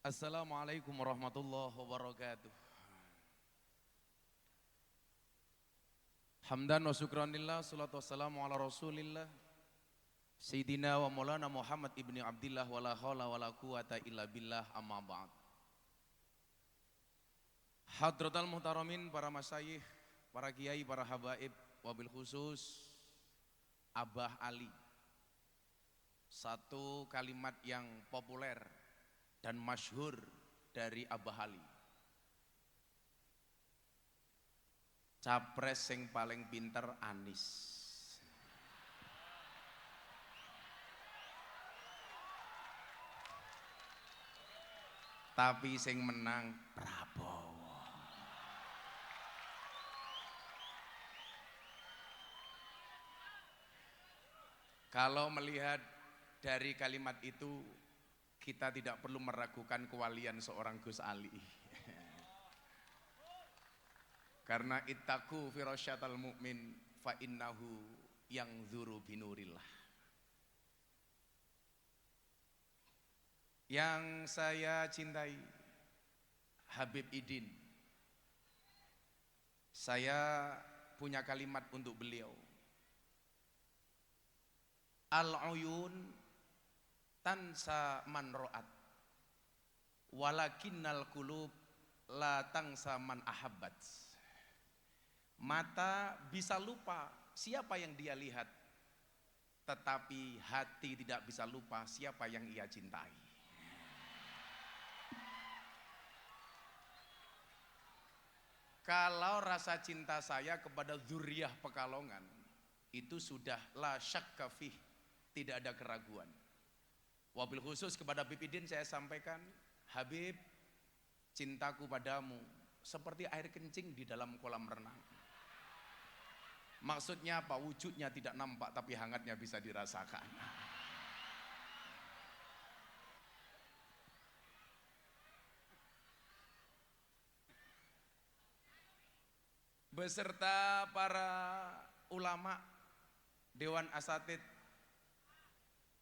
Assalamualaikum warahmatullahi wabarakatuh. Hamdan wa syukranillah, salatu wassalamu ala rasulillah Sayyidina wa maulana Muhammad ibni Abdillah wa la hawla wa la quwata illa billah amma ba'd. Hadratal muhtaramin, para masyayikh, para kiai, para habaib, wabil khusus Abah Ali. Satu kalimat yang populer dan masyhur dari Abah Ali. Capres sing paling pinter Anies. Tapi sing menang Prabowo. Kalau melihat dari kalimat itu, kita tidak perlu meragukan kewalian seorang Gus Ali. Karena ittaqu firasyatal mu'min fa innahu yanzuru binurillah. Yang saya cintai, Habib Idin. Saya punya kalimat untuk beliau. Al-uyun tansa man ro'at walakinnal qulub la tansa man ahabbat. Mata bisa lupa siapa yang dia lihat, tetapi hati tidak bisa lupa siapa yang ia cintai. Kalau rasa cinta saya kepada dzurriyyah Pekalongan itu sudah la syakka fih, tidak ada keraguan. Wabil khusus kepada Habib Idin saya sampaikan, Habib, cintaku padamu seperti air kencing di dalam kolam renang. Maksudnya apa? Wujudnya tidak nampak tapi hangatnya bisa dirasakan. Beserta para ulama, Dewan Asatid,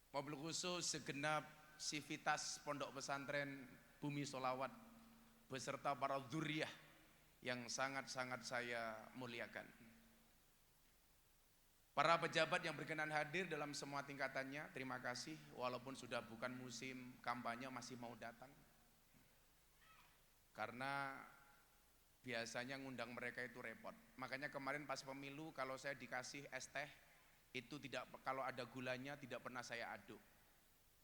wabil khusus segenap sivitas Pondok Pesantren Bumi Sholawat, beserta para dzurriyyah yang sangat-sangat saya muliakan. Para pejabat yang berkenan hadir dalam semua tingkatannya, terima kasih. Walaupun sudah bukan musim kampanye, masih mau datang. Karena biasanya ngundang mereka itu repot. Makanya kemarin pas pemilu kalau saya dikasih es teh, itu tidak, kalau ada gulanya tidak pernah saya aduk.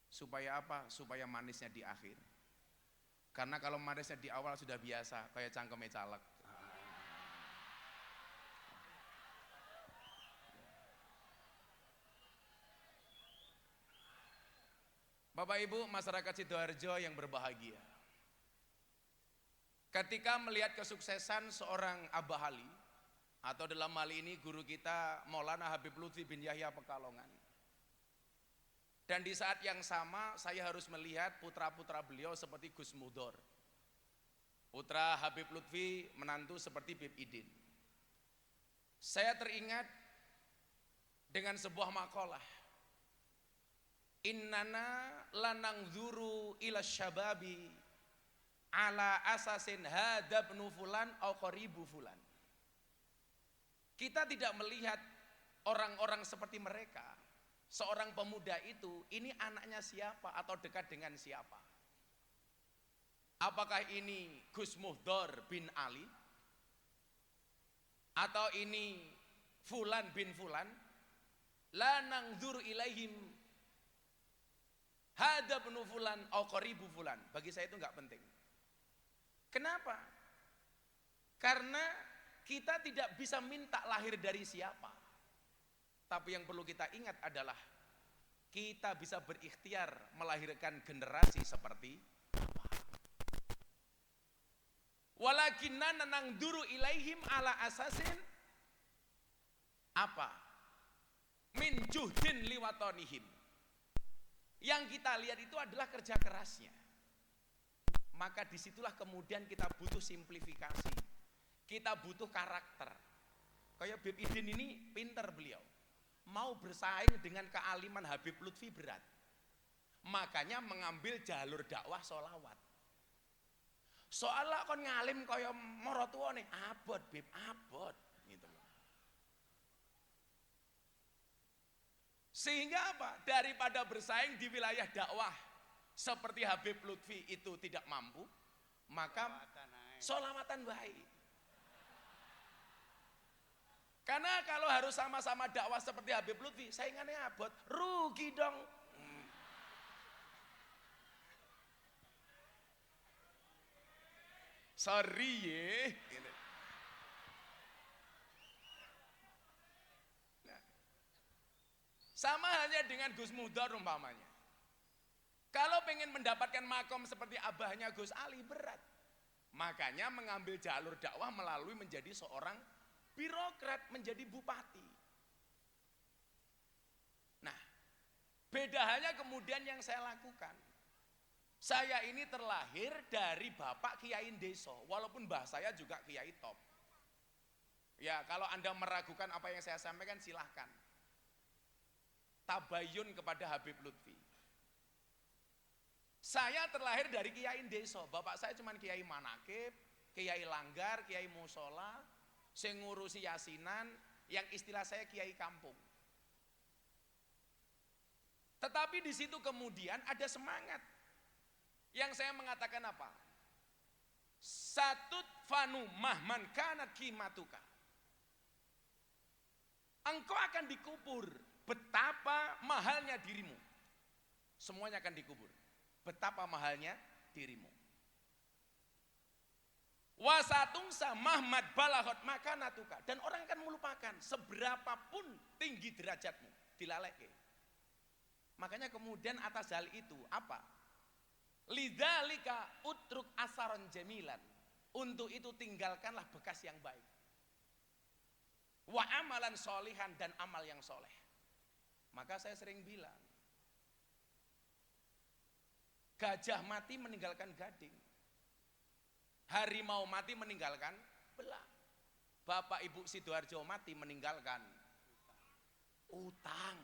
Supaya apa? Supaya manisnya di akhir. Karena kalau manisnya di awal sudah biasa, kayak cangkeme caleg. Bapak Ibu masyarakat Sidoarjo yang berbahagia, ketika melihat kesuksesan seorang Abah Ali, atau dalam hal ini guru kita Maulana Habib Lutfi bin Yahya Pekalongan, dan di saat yang sama saya harus melihat putra-putra beliau seperti Gus Mudor, putra Habib Lutfi, menantu seperti Habib Idin. Saya teringat dengan sebuah makalah, innana lanangzuru ila syababi ala asasin hadabnu fulan au qaribu fulan. Kita tidak melihat orang-orang seperti mereka. Seorang pemuda itu, ini anaknya siapa atau dekat dengan siapa? Apakah ini Gus Muhdor bin Ali? Atau ini Fulan bin Fulan? La nangzur ilaihim hadabnu fulan au qaribu fulan. Bagi saya itu enggak penting. Kenapa? Karena kita tidak bisa minta lahir dari siapa. Tapi yang perlu kita ingat adalah kita bisa berikhtiar melahirkan generasi seperti apa. Walakinna nangduru ilaihim ala asasin apa? Min juhdin liwatonihim. Yang kita lihat itu adalah kerja kerasnya. Maka disitulah kemudian kita butuh simplifikasi, kita butuh karakter. Kayak Habib Idin ini pinter beliau, mau bersaing dengan kealiman Habib Lutfi berat. Makanya mengambil jalur dakwah sholawat. Soalnya kon ngalim kaya maratuwane, abot Bib, abot gitu loh. Sehingga apa? Daripada bersaing di wilayah dakwah seperti Habib Lutfi itu tidak mampu, maka sholawatan baik. Karena kalau harus sama-sama dakwah seperti Habib Lutfi, saingannya abot, rugi dong. Sorry ya. Nah, sama halnya dengan Gus Mudhor umpamanya. Kalau pengen mendapatkan makom seperti abahnya Gus Ali berat. Makanya mengambil jalur dakwah melalui menjadi seorang birokrat, menjadi bupati. Nah, beda halnya kemudian yang saya lakukan. Saya ini terlahir dari bapak kiai deso, walaupun mbah saya juga kiai top. Ya, kalau Anda meragukan apa yang saya sampaikan silahkan. Tabayun kepada Habib Lutfi. Saya terlahir dari kiai deso, bapak saya cuma kiai manakib, kiai langgar, kiai musola, sing ngurusi yasinan, yang istilah saya kiai kampung. Tetapi di situ kemudian ada semangat. Yang saya mengatakan apa? Satut fanu mahman kanat kimatuka. Engkau akan dikubur betapa mahalnya dirimu. Semuanya akan dikubur. Betapa mahalnya dirimu. Wasatungsa mahmad balahot makanatuka. Dan orang akan melupakan seberapapun tinggi derajatmu. Dilaleke. Makanya kemudian atas hal itu apa? Lidzalika utruk asaron jamilan. Untuk itu tinggalkanlah bekas yang baik. Wa amalan solihan dan amal yang soleh. Maka saya sering bilang, gajah mati meninggalkan gading, harimau mati meninggalkan belang, Bapak Ibu Sidoarjo mati meninggalkan utang.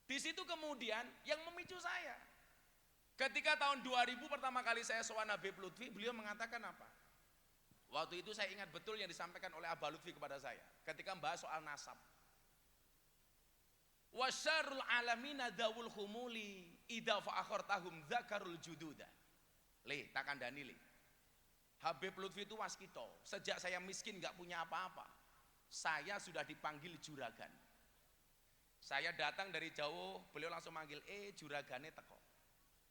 Di situ kemudian yang memicu saya. Ketika tahun 2000 pertama kali saya sowan Habib Lutfi, beliau mengatakan apa? Waktu itu saya ingat betul yang disampaikan oleh Abah Lutfi kepada saya ketika membahas soal nasab. Wasyarul alamina dawul humuli idza fa'akhartahum dzakarul jududa. Le, tak kandani le. Habib Lutfi itu waskito. Sejak saya miskin enggak punya apa-apa, saya sudah dipanggil juragan. Saya datang dari jauh, beliau langsung manggil, juragane teko.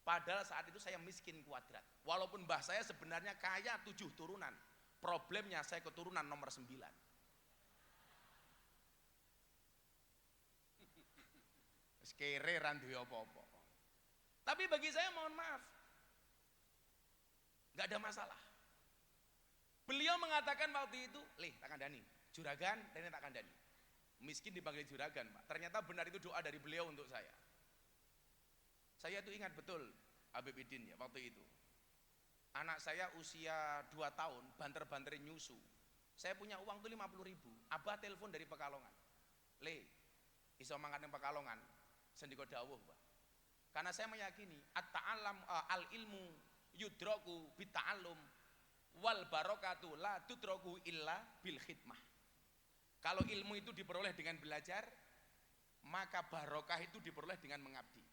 Padahal saat itu saya miskin kuadrat. Walaupun mbah saya sebenarnya kaya 7 turunan. Problemnya saya keturunan nomor 9. Kere randu apa-apa. Tapi bagi saya mohon maaf, nggak ada masalah. Beliau mengatakan waktu itu, tak kandani, juragan, dan tak kandani. Miskin dipanggil juragan, Pak. Ternyata benar itu doa dari beliau untuk saya. Saya itu ingat betul Habib Idin ya waktu itu. Anak saya usia 2 tahun, banter-banterin nyusu. Saya punya uang tuh 50.000. Abah telepon dari Pekalongan. Iso mangkat yang Pekalongan. Sendiko dawuh, Pak. Karena saya meyakini at-ta'allam al-ilmu yudroku bita'allum wal barokatu la tudroku illa bil khidmah. Kalau ilmu itu diperoleh dengan belajar, maka barokah itu diperoleh dengan mengabdi.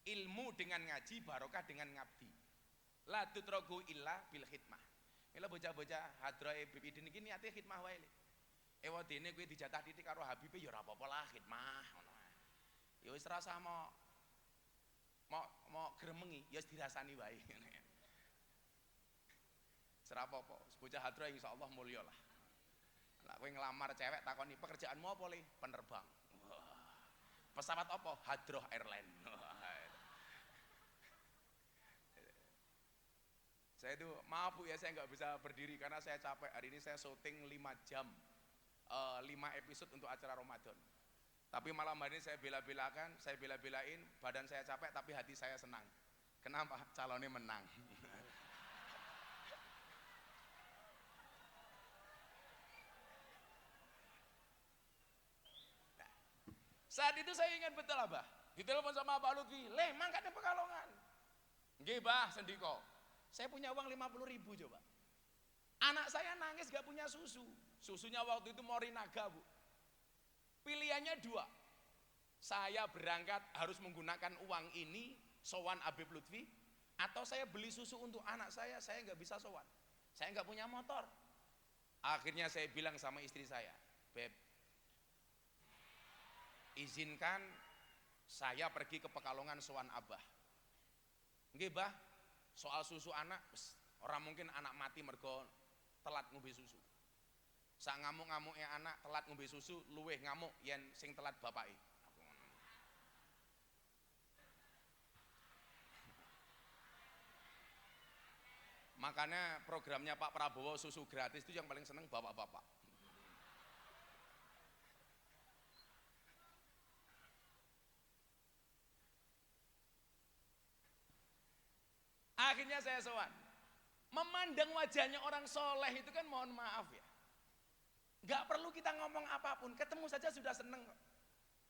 Ilmu dengan ngaji, barokah dengan ngabdi. La tutrogu illa bil khidmah. Ila bocah-bocah hadroe Bib Idin iki niate khidmah wae. Ewa dene kowe dijatah titik karo Habibe ya ora apa-apa lah khidmah ngono ae. Ya wis rasa mau gremengi, ya wis dirasani wae. Ora apa-apa, bocah hadroe insyaallah mulya lah. Lah kowe ngelamar cewek takoni pekerjaanmu apa le? Penerbang. Wah. Pesawat apa? Hadroh Airline. Saya itu maaf Bu ya, saya nggak bisa berdiri karena saya capek. Hari ini saya syuting 5 jam, 5 episode untuk acara Ramadan. Tapi malam hari ini saya bela-belain, badan saya capek tapi hati saya senang. Kenapa? Calonnya menang. Saat itu saya ingat betul Abah, ditelepon sama Abah Lutfi, mangkat di Pekalongan. Nggih, Mbah, sendiko. Saya punya uang 50.000 coba. Anak saya nangis gak punya susu. Susunya waktu itu Morinaga, Bu. Pilihannya dua. Saya berangkat harus menggunakan uang ini sowan Habib Lutfi, atau saya beli susu untuk anak saya nggak bisa sowan. Saya nggak punya motor. Akhirnya saya bilang sama istri saya, Beb, izinkan saya pergi ke Pekalongan sowan Abah. Nggih, Bah, soal susu anak, orang mungkin anak mati mergo telat ngombe susu. Sak ngamuk-ngamuknya anak telat ngombe susu, luweh ngamuk yen sing telat bapake. Makanya programnya Pak Prabowo susu gratis itu yang paling seneng bapak-bapak. Akhirnya saya sowan. Memandang wajahnya orang soleh itu kan mohon maaf ya. Gak perlu kita ngomong apapun, ketemu saja sudah seneng.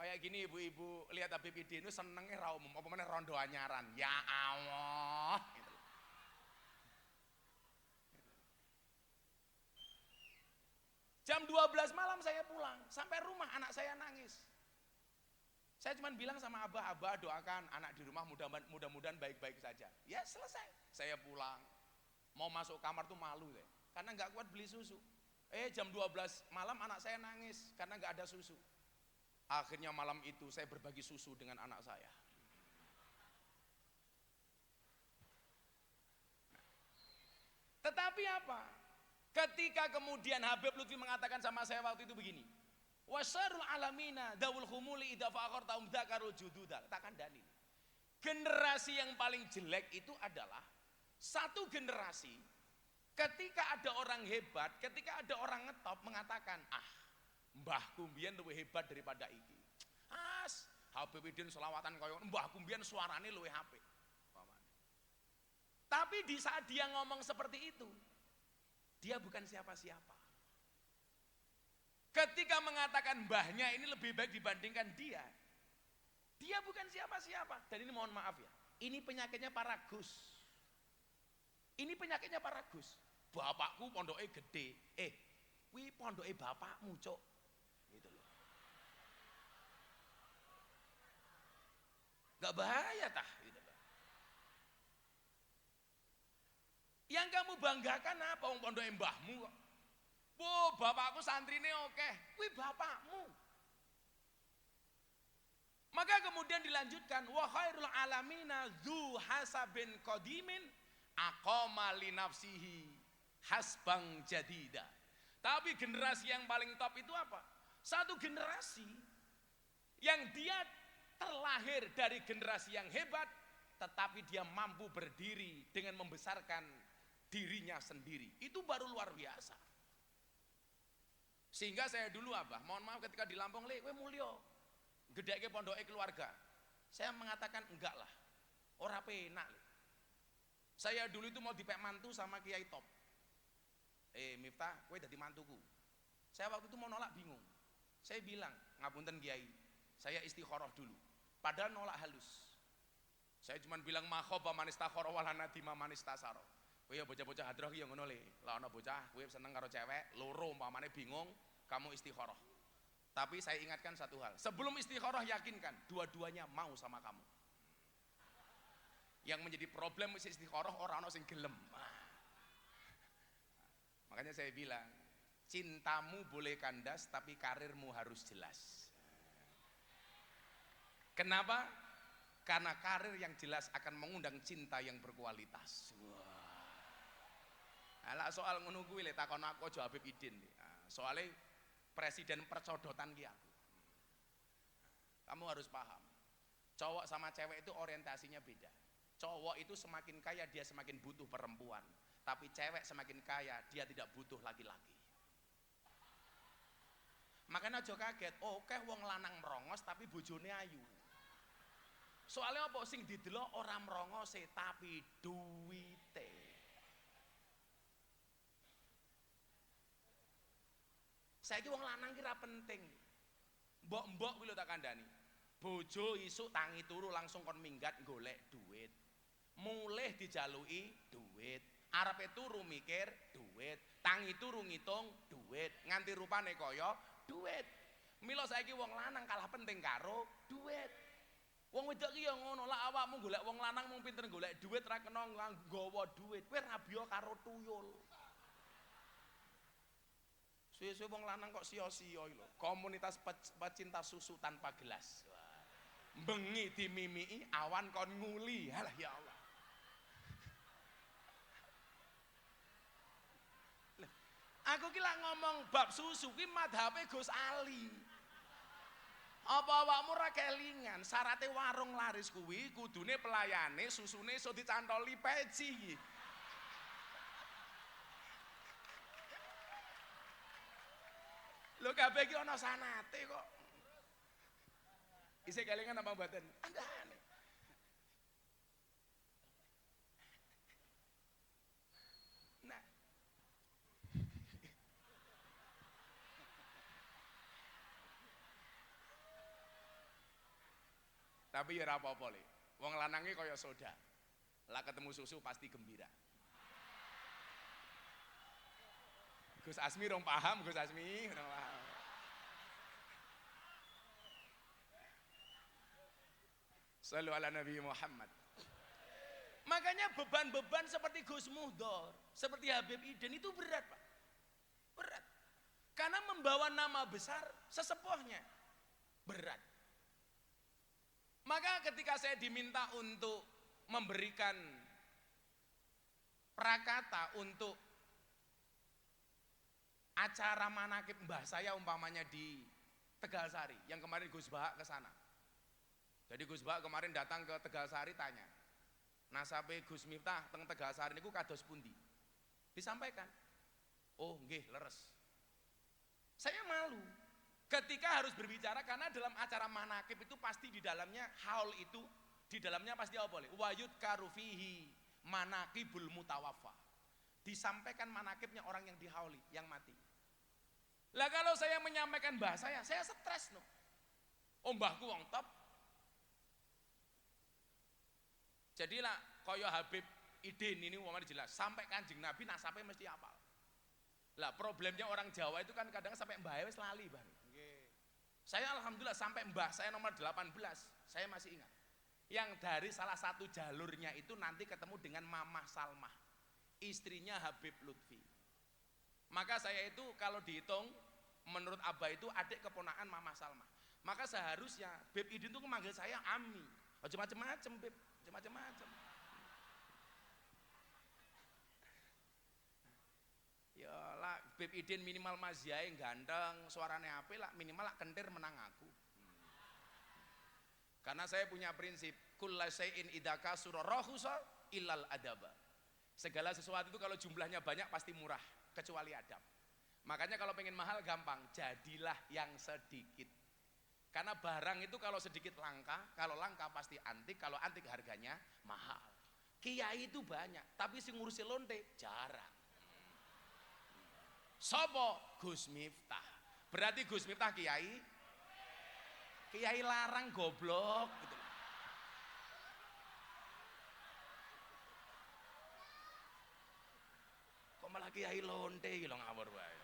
Kayak gini ibu-ibu lihat Habib Idin itu senengnya ra umum, apa meneh rondo anyaran. Ya Allah. Gitu. Jam 12 malam saya pulang, sampai rumah anak saya nangis. Saya cuma bilang sama Abah doakan anak di rumah mudah-mudahan baik-baik saja. Ya selesai, saya pulang. Mau masuk kamar tuh malu deh, karena nggak kuat beli susu. Jam 12 malam anak saya nangis, karena nggak ada susu. Akhirnya malam itu saya berbagi susu dengan anak saya. Tetapi apa? Ketika kemudian Habib Lutfi mengatakan sama saya waktu itu begini, wasarul alamina dawul khumuli idza faqartum dzakarul jududal. Takkan dalil. Generasi yang paling jelek itu adalah satu generasi ketika ada orang hebat, ketika ada orang ngetop mengatakan, mbahku mbiyen luwih hebat daripada iki. Habib Idin selawatan koyo mbahku mbiyen suarane luwih apik. Tapi di saat dia ngomong seperti itu, dia bukan siapa-siapa. Ketika mengatakan mbahnya ini lebih baik dibandingkan dia bukan siapa-siapa. Dan ini mohon maaf ya, ini penyakitnya para Gus. Ini penyakitnya para Gus. Bapakku pondoknya gede, kuwi pondoknya bapakmu, Cok. Gitu loh. Gak bahaya tah, gitu loh. Yang kamu banggakan apa? Wong pondoknya mbahmu kok. Bapakku santrine oke, kuwi bapakmu. Maka kemudian dilanjutkan, wa khairul alamina dzu hasabin qadimin aqama li nafsihi hasbang jadida. Tapi generasi yang paling top itu apa? Satu generasi yang dia terlahir dari generasi yang hebat, tetapi dia mampu berdiri dengan membesarkan dirinya sendiri. Itu baru luar biasa. Sehingga saya dulu mohon maaf ketika di Lampung, kowe mulya gedheke pondoke keluarga. Saya mengatakan enggak lah, ora penak. Saya dulu itu mau dipek mantu sama Kiai Top. Miftah, kowe dadi mantuku. Saya waktu itu mau nolak bingung. Saya bilang, ngapunten Kiai, saya istikharah dulu. Padahal nolak halus. Saya cuma bilang makhoba manistakharah walana dima manistasaro. Kowe ya bocah-bocah hadroh ki ya ngono le. Lah ana bocah kowe seneng karo cewek, loro umpamane bingung, kamu istikharah. Tapi saya ingatkan satu hal, sebelum istikharah yakinkan dua-duanya mau sama kamu. Yang menjadi problem istikharah orang ana sing gelem. Makanya saya bilang, cintamu boleh kandas tapi karirmu harus jelas. Kenapa? Karena karir yang jelas akan mengundang cinta yang berkualitas. Lah soal ngono kuwi le takon aku aja Habib Idin. Soalnya presiden percodotan ki aku. Kamu harus paham. Cowok sama cewek itu orientasinya beda. Cowok itu semakin kaya dia semakin butuh perempuan, tapi cewek semakin kaya dia tidak butuh laki-laki. Makanya aja kaget, oke wong lanang merongos tapi bojone ayu. Soalnya apa sing didelok ora merongose tapi duwite. Saiki wong lanang ki ra penting. Mbok-mbok kuwi lho tak kandhani. Bojo isuk tangi turu langsung kon minggat golek duit. Mulih dijalui duit, arepe turu mikir duit, tangi turu ngitung duit, nganti rupane kaya duit. Mila saiki wong lanang kalah penting karo duit. Wong wedok ki ya ngono, lah awakmu golek wong lanang mung pinter golek duit ra kena nggawa duit, kowe rabiya karo tuyul. Suwe-suwe wong lanang kok sia-sia lho. Komunitas pecinta susu tanpa gelas. Bengi dimimiki, awan kon nguli. Halah ya Allah. Aku ki lak ngomong bab susu ki madhabe Gus Ali. Apa awakmu ra kelingan, syaraté warung laris kuwi kudune pelayane susune iso dicantoli peci. Lho kabeh iki ana sanate kok. Isih kelingan apa mboten? Andane. Nah. Tapi ya ora apa-apa le. Wong lanange kaya soda. Lah ketemu susu pasti gembira. Gus Asmi rong paham, Gus Asmi rong paham. Shallu ala Nabi Muhammad. Makanya beban-beban seperti Gus Muhdor, seperti Habib Iden itu berat Pak. Berat. Karena membawa nama besar sesepuhnya. Berat. Maka ketika saya diminta untuk memberikan prakata untuk acara manakib mbah saya umpamanya di Tegalsari, yang kemarin Gus Bahak ke sana. Jadi Gus Bahak kemarin datang ke Tegalsari tanya, nasabe Gus Miftah teng Tegalsari niku kados pundi? Disampaikan. Oh, nggih, leres. Saya malu ketika harus berbicara karena dalam acara manakib itu pasti di dalamnya haul itu di dalamnya pasti apa boleh? Wayut karufihi manakibul mutawaffa. Disampaikan manakibnya orang yang dihauli, yang mati. Lah kalau saya menyampaikan bahasa saya stres no. Oh mbahku wong top. Jadilah kaya Habib Iden ini umpamanya jelas, sampai Kanjeng Nabi nasabe mesti hafal. Lah problemnya orang Jawa itu kan kadang sampai mbah wis lali, Bang. Saya alhamdulillah sampai mbah saya nomor 18, saya masih ingat. Yang dari salah satu jalurnya itu nanti ketemu dengan Mamah Salmah, istrinya Habib Lutfi. Maka saya itu kalau dihitung menurut Abah itu adik keponakan Mamah Salmah. Maka seharusnya Beb Idin itu memanggil saya Ami. Oh macam-macam Beb, macam-macam. Ya lah Beb Idin minimal mazyae ganteng, suaranya apik lah, minimal lah kentir menang aku. Karena saya punya prinsip kullu syai'in idza kasura rahusa illal adaba. Segala sesuatu itu kalau jumlahnya banyak pasti murah kecuali adab. Makanya kalau pengen mahal gampang, jadilah yang sedikit. Karena barang itu kalau sedikit langka, kalau langka pasti antik, kalau antik harganya mahal. Kiai itu banyak, tapi si ngurusi lonte jarang. Sopo Gus Miftah. Berarti Gus Miftah kiai larang goblok gitu. Kok malah kiai lonte gitu ngawur wae.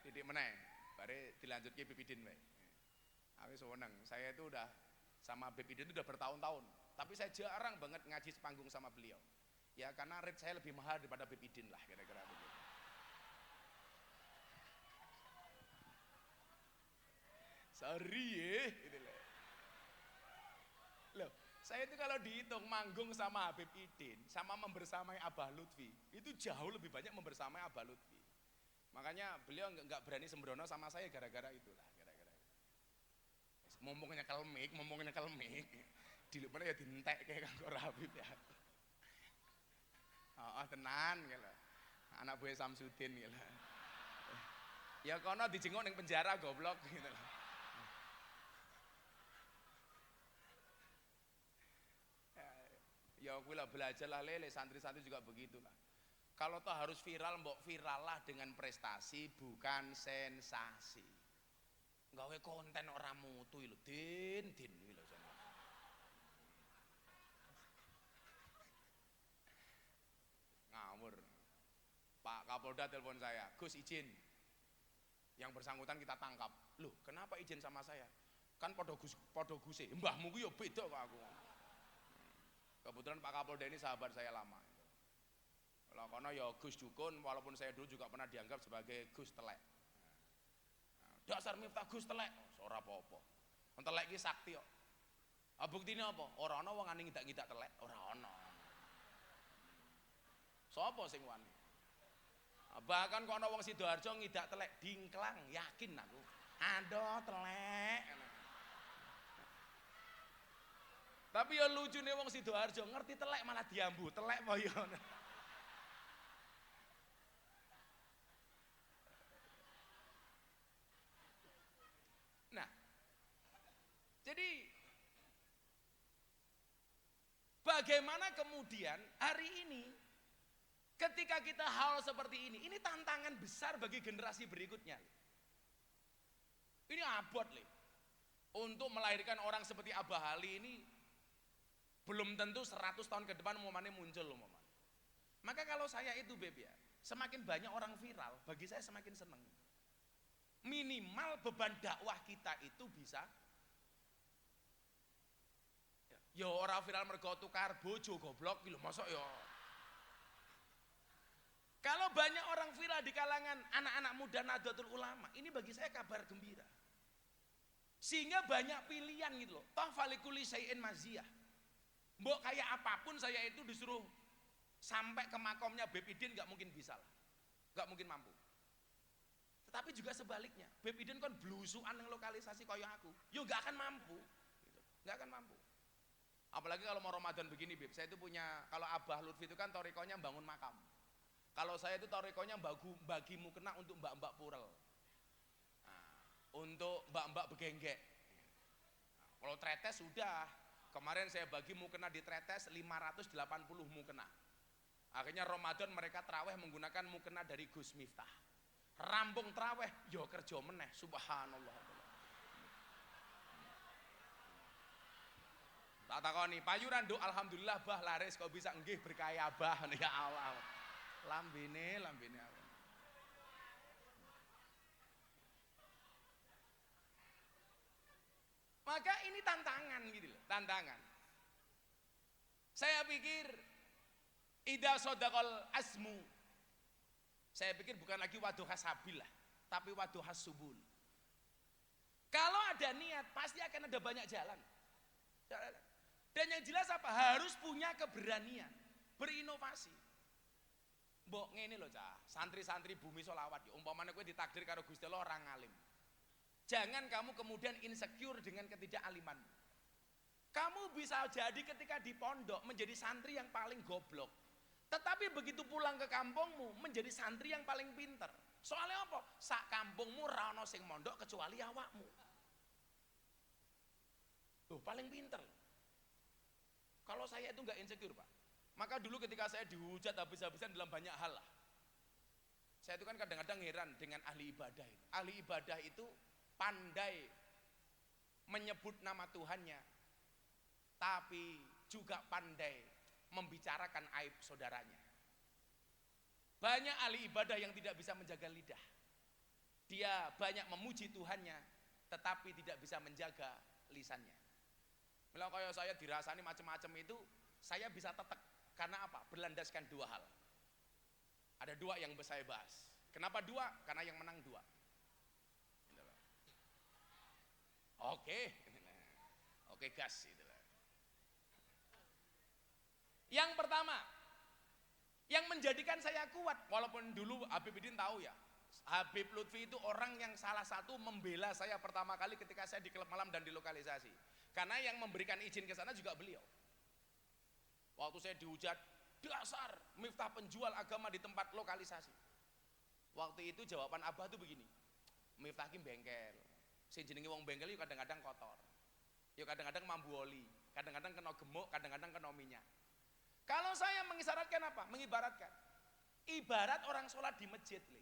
Titik meneh, bare dilanjutke Beb Idin wae. Aku seneng, saya itu udah sama Beb Idin itu udah bertahun-tahun, tapi saya jarang banget ngaji sepanggung sama beliau. Ya karena rate saya lebih mahal daripada Beb Idin lah kira-kira begitu. Sorry gitu loh. Loh, saya itu kalau dihitung manggung sama Habib Idin, sama membersamai Abah Lutfi, itu jauh lebih banyak membersamai Abah Lutfi. Makanya beliau nggak berani sembrono sama saya gara-gara itulah, gara-gara. Mumpungnya kelmik, di luar ya dintek kayak kanggo Habib ya. Oh, tenan gitu. Anak buah Samsudin gitu. Ya kono dijenguk ning penjara goblok gitu. Ya aku lah belajar lah lele, santri-santri juga begitulah. Kalau toh harus viral, mbok viral lah dengan prestasi bukan sensasi. Gawe Kowe konten ora mutu lho, din iki lho. Ngawur. Pak Kapolda telepon saya, Gus izin. Yang bersangkutan kita tangkap. Loh, kenapa izin sama saya? Kan podo guse. Mbahmu ku yo beda kok aku. Kebetulan Pak Kapolda ini sahabat saya lama. Kalau kono ya Gus Dukun, walaupun saya dulu juga pernah dianggap sebagai Gus Telek. Dasar Miftah Gus Telek, ora apa-apa. Wong telek iki sakti kok. Buktine apa? Ora ana wong ane ngidak-ngidak telek, ora ana. Sopo sing wani? Bahkan kok ana wong Sidoarjo ngidak telek dingklang, yakin aku. Aduh telek. Tapi ya lucune wong Sidoarjo ngerti telek malah diambu, telek apa ya. Nah, jadi bagaimana kemudian hari ini ketika kita hal seperti ini tantangan besar bagi generasi berikutnya. Ini abot nih. Untuk melahirkan orang seperti Abah Ali ini belum tentu 100 tahun ke depan umpamanya muncul umpamanya. Maka kalau saya itu Beb ya, semakin banyak orang viral, bagi saya semakin seneng. Minimal beban dakwah kita itu bisa ya orang viral mergo tukar bojo goblok lho mosok ya. Kalau banyak orang viral di kalangan anak-anak muda Nahdlatul Ulama, ini bagi saya kabar gembira. Sehingga banyak pilihan gitu loh. Toh falikuli syai'in maziyah. Mbok kayak apapun saya itu disuruh sampai ke makomnya Beb Idin gak mungkin bisa lah. Gak mungkin mampu. Tetapi juga sebaliknya, Beb Idin kan blusukan yang lokalisasi kaya aku, yo gak akan mampu. Gitu. Gak akan mampu. Apalagi kalau mau Ramadan begini Beb, saya itu punya, kalau Abah Lutfi itu kan torikonya bangun makam. Kalau saya itu torikonya bagi mukena untuk mbak-mbak purel. Nah, untuk mbak-mbak begenggek. Nah, kalau tretes sudah, kemarin saya bagi mukena di tretes 580 mukena. Akhirnya Ramadan mereka terawih menggunakan mukena dari Gus Miftah. Rampung terawih, yo kerja meneh, subhanallah. Tak takoni, payuran do alhamdulillah bah laris kok bisa nggih berkaya bah ya Allah. Lambene aku. Maka ini tantangan gitu loh, tantangan. Saya pikir idza sadaqal asmu. Saya pikir bukan lagi waduh hasabil lah, tapi waduh hasubul. Kalau ada niat, pasti akan ada banyak jalan. Dan yang jelas apa? Harus punya keberanian, berinovasi. Mbok ngene lho cah, santri-santri bumi solawat ya, umpamanya kowe ditakdir karo Gusti Allah orang alim. Jangan kamu kemudian insecure dengan ketidakaliman. Kamu bisa jadi ketika di pondok menjadi santri yang paling goblok. Tetapi begitu pulang ke kampungmu menjadi santri yang paling pinter. Soalnya apa? Sak kampungmu ra ono sing mondok kecuali awakmu. Tuh paling pinter. Kalau saya itu enggak insecure, Pak. Maka dulu ketika saya dihujat habis-habisan dalam banyak hal lah. Saya itu kan kadang-kadang heran dengan ahli ibadah itu. Ahli ibadah itu pandai menyebut nama Tuhannya, tapi juga pandai membicarakan aib saudaranya. Banyak ahli ibadah yang tidak bisa menjaga lidah. Dia banyak memuji Tuhannya, tetapi tidak bisa menjaga lisannya. Kalau kayak saya dirasani macam-macam itu, saya bisa tetek. Karena apa? Berlandaskan dua hal. Ada dua yang saya bahas. Kenapa dua? Karena yang menang dua. Oke gas. Yang pertama, yang menjadikan saya kuat, walaupun dulu Habib Idin tahu ya, Habib Lutfi itu orang yang salah satu membela saya pertama kali ketika saya di klub malam dan di lokalisasi. Karena yang memberikan izin ke sana juga beliau. Waktu saya dihujat, dasar Miftah penjual agama di tempat lokalisasi. Waktu itu jawaban Abah tuh begini, Miftah ki bengkel, sing jenenge wong bengkel itu kadang-kadang kotor, ya kadang-kadang mambu oli, kadang-kadang kena gemuk, kadang-kadang kena minyak. Kalau saya mengisyaratkan apa? Mengibaratkan, ibarat orang sholat di masjid li.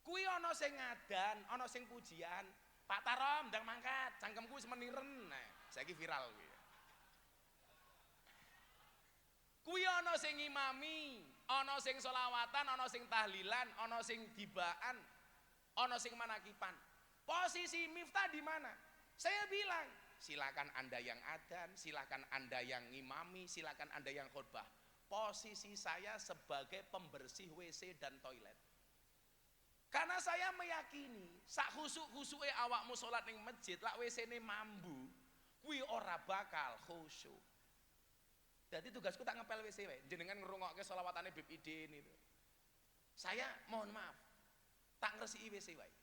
Kui ono sing ngadan, ono sing pujian, Pak Tarom ndang mangkat, cangkemku wis meniren. Nah, saiki viral kuwi. Kuwi ana sing ngimami, ana sing selawatan, ana sing tahlilan, ana sing dibaan, ana sing manakipan. Posisi Miftah di mana? Saya bilang, silakan Anda yang adzan, silakan Anda yang ngimami, silakan Anda yang khutbah. Posisi saya sebagai pembersih WC dan toilet. Karena saya meyakini, sak khusuk-khusuke awakmu salat ning masjid, lak WC-ne mambu, kuwi ora bakal khusyuk. Jadi tugasku tak ngepel WC wae, jenengan ngrungokke selawatane Bib Idin itu. Saya mohon maaf, tak ngresiki WC wae.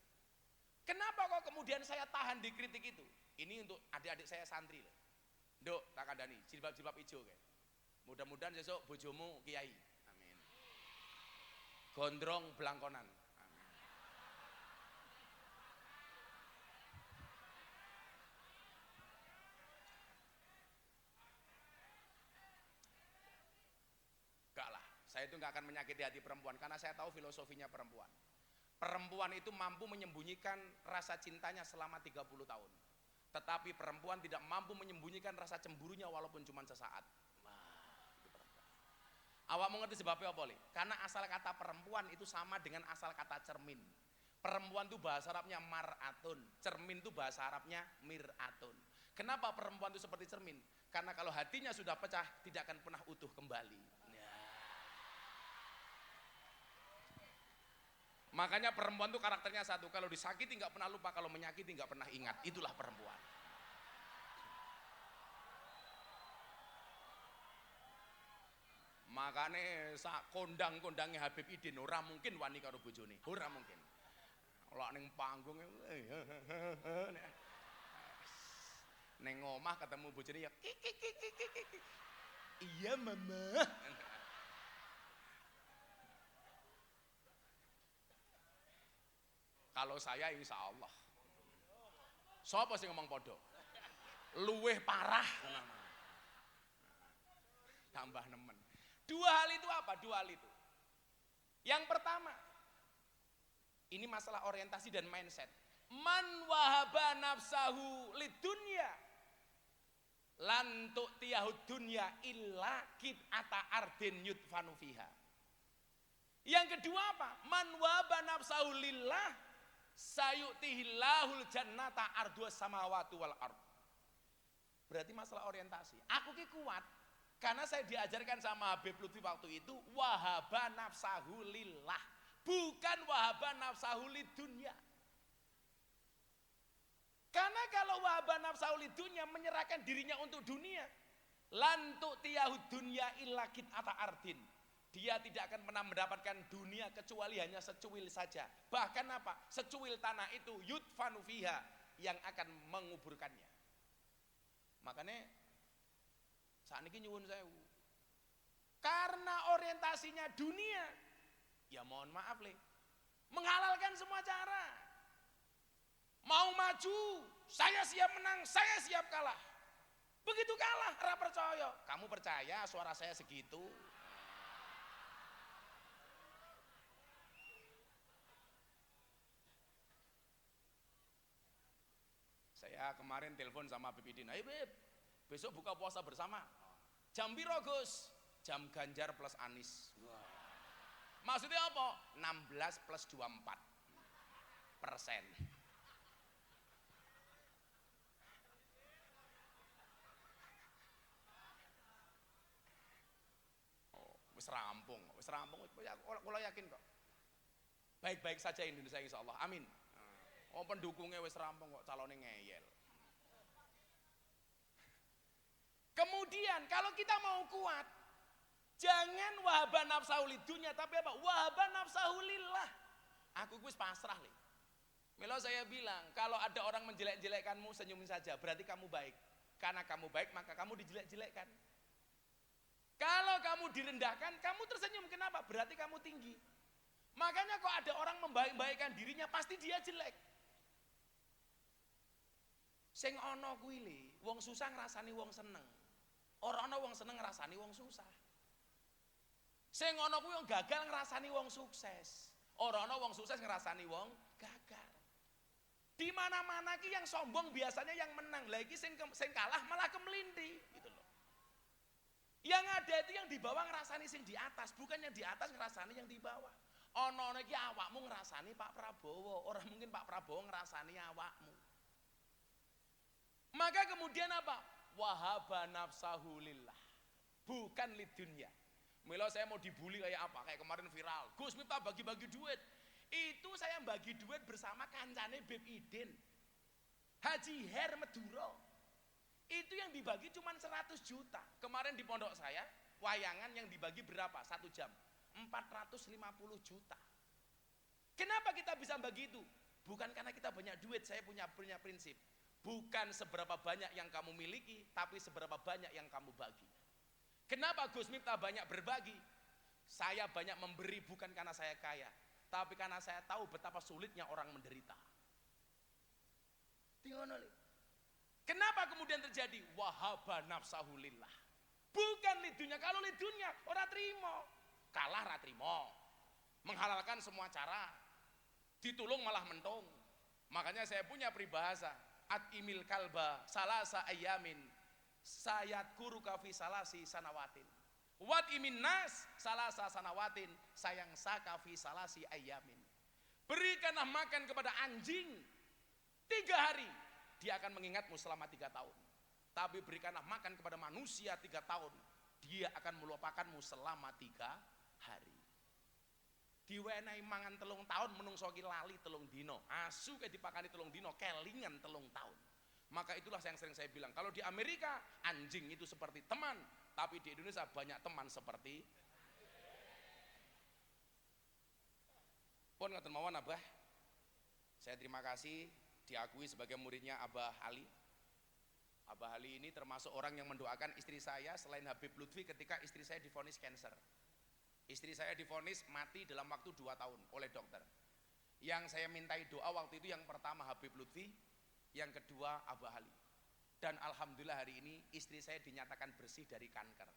Kenapa kok kemudian saya tahan dikritik itu? Ini untuk adik-adik saya santri loh. Nduk, tak kandani, jilbab-jilbab ijo kayak. Mudah-mudahan besok bojomu kiai. Amin. Gondrong belangkonan. Amin. Enggak lah, saya itu enggak akan menyakiti hati perempuan karena saya tahu filosofinya perempuan. Perempuan itu mampu menyembunyikan rasa cintanya selama 30 tahun. Tetapi perempuan tidak mampu menyembunyikan rasa cemburunya walaupun cuma sesaat. Itu perempuan. Awak mau ngerti sebabnya apa, Li? Karena asal kata perempuan itu sama dengan asal kata cermin. Perempuan itu bahasa Arabnya mar'atun, cermin itu bahasa Arabnya mir'atun. Kenapa perempuan itu seperti cermin? Karena kalau hatinya sudah pecah, tidak akan pernah utuh kembali. Makanya perempuan itu karakternya satu, kalau disakiti nggak pernah lupa, kalau menyakiti nggak pernah ingat. Itulah perempuan. Makanya sak kondang-kondangnya Habib Idin ora mungkin wani karo bojone, ora mungkin. Kalau ning panggung ning omah ketemu bojone ya iya mama. Kalau saya insya Allah. Sopo sing ngomong podo? Luweh parah. Tambah nemen. Dua hal itu apa? Dua hal itu. Yang pertama, ini masalah orientasi dan mindset. Man wahaba nafsahu lidunya lan tu'tiyahud dunya illa qit'ata ardin yudfanu fiha. Yang kedua apa? Man wahaba nafsahu lillah sayu'tihillahul jannata arduas samawati wal ard. Berarti masalah orientasi. Aku ki kuat karena saya diajarkan sama Habib Lutfi waktu itu wahaba nafsahu lillah, bukan wahaba nafsahu lidunya. Karena kalau wahaba nafsahu lidunya menyerahkan dirinya untuk dunia, lan tu'tiyahud dunya illa qit'ata ardin. Dia tidak akan pernah mendapatkan dunia kecuali hanya secuil saja. Bahkan apa? Secuil tanah itu yudfanu fiha, yang akan menguburkannya. Makanya saat ini nyuwun sewu. Karena orientasinya dunia, ya mohon maaf Le, menghalalkan semua cara. Mau maju, saya siap menang, saya siap kalah. Begitu kalah, ora percaya. Kamu percaya suara saya segitu? Saya kemarin telepon sama Habib Idin, ayo Bib, besok buka puasa bersama. Jam piro Gus? Jam Ganjar plus Anies. Wah. Maksudnya apa? 16 plus 24%. Oh, wis rampung. Kalau yakin kok. Baik-baik saja Indonesia insya Allah. Amin. Oh pendukungnya wis rampung kok, calonnya ngeyel. Kemudian kalau kita mau kuat, jangan wahaba nafsahu lidunya, tapi apa? Wahaba nafsahu lillah. Aku wis pasrah Le. Milo saya bilang, kalau ada orang menjelek-jelekkanmu, senyumin saja, berarti kamu baik. Karena kamu baik, maka kamu dijelek-jelekkan. Kalau kamu direndahkan, kamu tersenyum. Kenapa? Berarti kamu tinggi. Makanya kok ada orang membaik-baikkan dirinya, pasti dia jelek. Sing ana kuwi Le, wong susah ngrasani wong seneng. Ora ana wong seneng ngrasani wong susah. Sing ana kuwi wong gagal ngrasani wong sukses. Ora ana wong sukses ngrasani wong gagal. Di mana-mana ki yang sombong biasanya yang menang. Lagi sing kalah malah kemelinti gitu loh. Yang ada itu yang di bawah ngerasani sing di atas, bukan yang di atas ngerasani yang di bawah. Ono iki awakmu ngerasani Pak Prabowo, orang mungkin Pak Prabowo ngerasani awakmu. Maka kemudian apa? Wahaba nafsahu lillah. Bukan lidunya. Milo saya mau dibully kayak apa? Kayak kemarin viral. Gus Miftah bagi-bagi duit. Itu saya bagi duit bersama kancane Beb Idin. Haji Her Meduro. Itu yang dibagi cuma 100 juta. Kemarin di pondok saya, wayangan yang dibagi berapa? 1 jam. 450 juta. Kenapa kita bisa bagi itu? Bukan karena kita banyak duit, saya punya prinsip. Bukan seberapa banyak yang kamu miliki, tapi seberapa banyak yang kamu bagi. Kenapa Gus Miftah banyak berbagi? Saya banyak memberi bukan karena saya kaya, tapi karena saya tahu betapa sulitnya orang menderita. Kenapa kemudian terjadi? Wahaba nafsahu lillah. Bukan lidunya. Kalau lidunya orang terima, kalah ra trimo. Menghalalkan semua cara, ditulung malah mentung. Makanya saya punya peribahasa, at-imil kalba salasa ayamin sayat kuru kafi salasi sanawatin. Wat imin nas salasa sanawatin sayang sakafi salasi ayamin. Berikanlah makan kepada anjing 3 hari, dia akan mengingatmu selama 3 tahun. Tapi berikanlah makan kepada manusia 3 tahun, dia akan melupakanmu selama 3 hari. Diwenehi mangan 3 tahun menungso ki lali 3 dino, asu ke dipakani 3 dino, kelingan 3 tahun. Maka itulah yang sering saya bilang, kalau di Amerika anjing itu seperti teman, tapi di Indonesia banyak teman seperti pun ngoten mawon Abah. Saya terima kasih diakui sebagai muridnya Abah Ali. Abah Ali ini termasuk orang yang mendoakan istri saya selain Habib Lutfi ketika istri saya divonis kanker. Istri saya divonis mati dalam waktu 2 tahun oleh dokter. Yang saya mintai doa waktu itu yang pertama Habib Lutfi, yang kedua Abah Ali. Dan alhamdulillah hari ini istri saya dinyatakan bersih dari kanker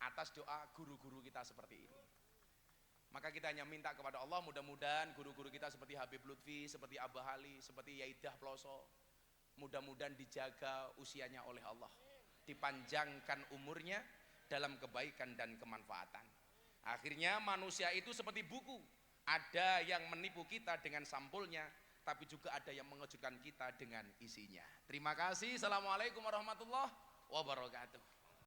atas doa guru-guru kita seperti ini. Maka kita hanya minta kepada Allah, mudah-mudahan guru-guru kita seperti Habib Lutfi, seperti Abah Ali, seperti Yaidah Ploso, mudah-mudahan dijaga usianya oleh Allah, dipanjangkan umurnya dalam kebaikan dan kemanfaatan. Akhirnya manusia itu seperti buku, ada yang menipu kita dengan sampulnya, tapi juga ada yang mengejutkan kita dengan isinya. Terima kasih. Assalamualaikum warahmatullahi wabarakatuh.